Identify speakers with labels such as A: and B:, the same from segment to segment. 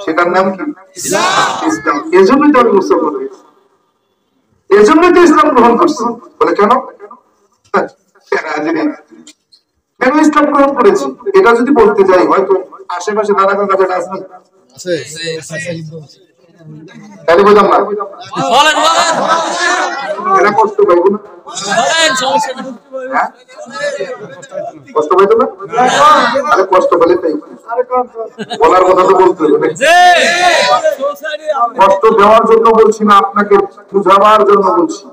A: সেটার নাম কি? ইসলাম। এজন্যই তো আমি মুসলমান হয়েছি, এজন্যই তো ইসলাম গ্রহণ করছি। বলে কেন? কেন ইসলাম গ্রহণ করেছি এটা যদি বলতে যাই, হয়তো আশেপাশে দাদা কাকা যেটা আছে তাহলে বললাম না, এরা কষ্ট পাইব না, কষ্ট পাইতো না, আরে কষ্ট পেলে তাই বলার কথা তো বলতে হবে। কষ্ট দেওয়ার জন্য বলছি না, আপনাকে বুঝাবার জন্য বলছি।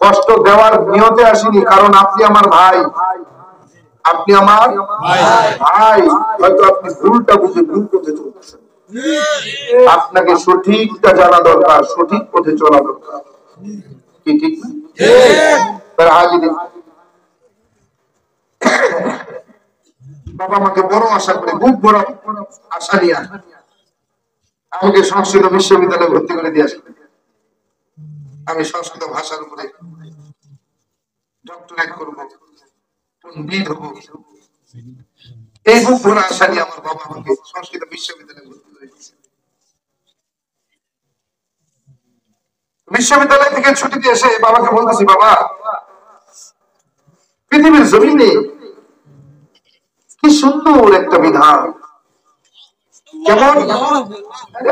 A: কষ্ট দেওয়ার নিয়তে আসিনি, কারণ আপনি আমার ভাই, আপনি আমার ভাই। হয়তো আপনি ভুলটা বুঝে ভুল পথে চলতেছেন, আপনাকে সঠিকটা জানা দরকার, সঠিক পথে চলা দরকার। কি ঠিক না? বাবা আমাকে বড় আশা করে, খুব বড় আশা নিয়ে আমাকে সংস্কৃত বিশ্ববিদ্যালয়ে ভর্তি করে দিয়ে আসবে। আমি সংস্কৃত ভাষার উপরে ডক্টরেট করবো, পণ্ডিত হবো, এই খুব বড় আশা নিয়ে আমার বাবা আমাকে সংস্কৃত বিশ্ববিদ্যালয়ে ভর্তি করে দিয়েছে। বিশ্ববিদ্যালয় থেকে ছুটিতে এসে বাবাকে বলতেছি, বাবা পৃথিবীর জমিনে কি সুন্দর একটা বিধান, কেমন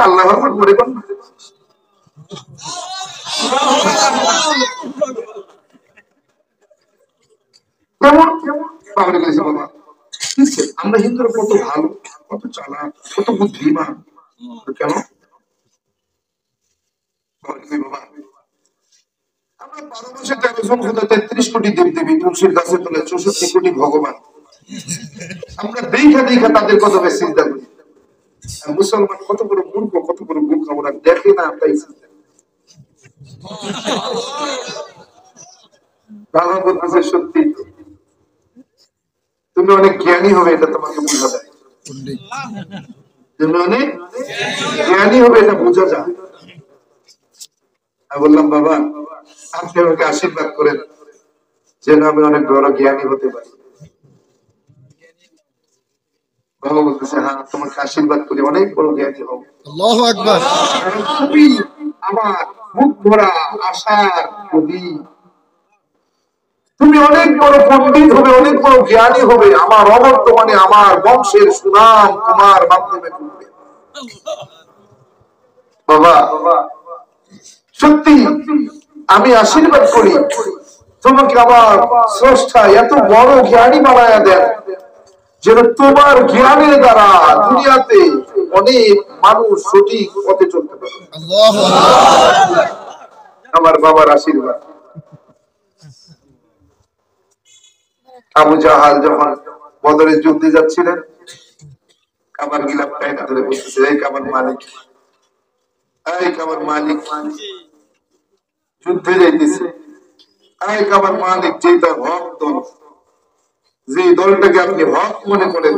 A: আল্লাহ মনে করেন কেমন কেমন বাবাকে বলেছি, বাবা আমরা হিন্দুরা কত ভালো, কত চালাক, কত বুদ্ধিমান, কেন? বাবা আমরা 12 মাসে 13 জন খোদা, 33 কোটি দেবদেবী, তুলসীর গাছে তোলে 64 কোটি ভগবান, আমরা দেখা দেখা তাদের কত বেশি চিন্তা করি। মুসলমান কত বড় মূর্খ, কত বড় মুখ, আমরা দেখে না তাই বাবা বলতেছে সত্যি তুমি অনেক জ্ঞানী হবে, এটা তোমাকে বোঝা যায়, তুমি অনেক জ্ঞানী হবে এটা বোঝা যায়। আমি বললাম, বাবা আপনি আমাকে আশীর্বাদ করেন যেন আমি অনেক বড় জ্ঞানী হতে পারি। বাবা বলতেছে, হ্যাঁ তোমাকে আশীর্বাদ করি, অনেক বড় জ্ঞানী হব। আল্লাহু আকবার। তুমি আমার মুখ ভরা আশার প্রদীপ, তুমি অনেক বড় পণ্ডিত হবে, অনেক বড় জ্ঞানী হবে, আমার অবর্তমানে আমার বংশের সুনাম তোমার মাধ্যমে করবে। বাবা সত্যি আমি আশীর্বাদ করি তোমাকে আমার স্রষ্টা এত বড় জ্ঞানী বানায়া দেন, যেন তোমার জ্ঞানের দ্বারা দুনিয়াতে অনেক মানুষ সঠিক পথে চলতে পারে। আমার বাবার আশীর্বাদ। আবু জাহাল যখন বদরের যুদ্ধে যাচ্ছিলেন, কাবার গিলাফ টাইনা ধরে বলতেছে, এই কাবার মালিক, এই কাবার মালিক, যুদ্ধে যাইতেছে, এই কাবার মালিক, যেটা হক দল, যে দলটাকে আপনি হক মনে করেন,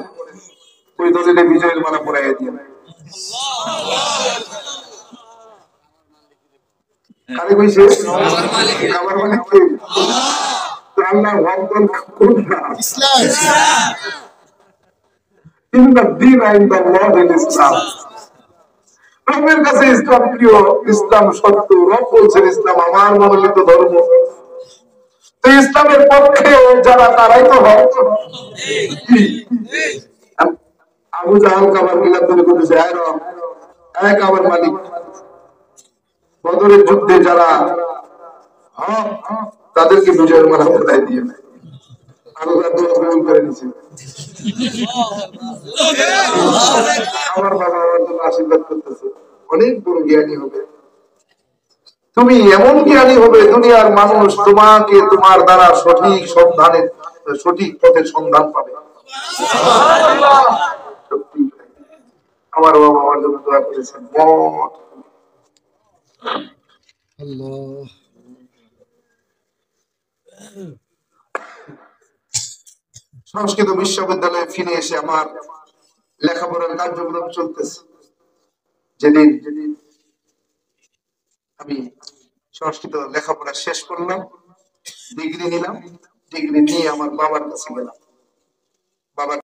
A: ওই দলের বিজয়ের মালা পড়াইয়া দিয়ে কারে কইছে? কাবার মালিক কে? আল্লাহ হক দল কোনটা? ইসলাম। রবের কাছে ইসলাম প্রিয়, ইসলাম সত্য, রব বলছেন ইসলাম আমার মনোনীত ধর্ম। তো ইসলামের পক্ষে যারা তারাই তো হক। আবু জাহাল কাবার গিলাফ ধরে বলেছে, আয় রব, আয় কাবার মালিক, বদরের যুদ্ধে যারা হক তাদেরকে বিজয়ের মালা পরাই দিয়ে আমার বাবা আমার জন্য আশীর্বাদ করতেছে, অনেক বড় জ্ঞানী হবে তুমি, এমন জ্ঞানী হবে দুনিয়ার মানুষ তোমাকে তোমার দ্বারা সঠিক সন্ধানের, সঠিক পথের সন্ধান পাবে। আমার বাবা আমার জন্য দোয়া করেছেন। সংস্কৃত বিশ্ববিদ্যালয়ে ফিরে এসে আমার লেখাপড়ার কার্যক্রম চলতেছে। যেদিন আমি সংস্কৃত লেখাপড়া শেষ করলাম, ডিগ্রি নিলাম, ডিগ্রি নিয়ে আমার বাবার কাছে গেলাম। বাবা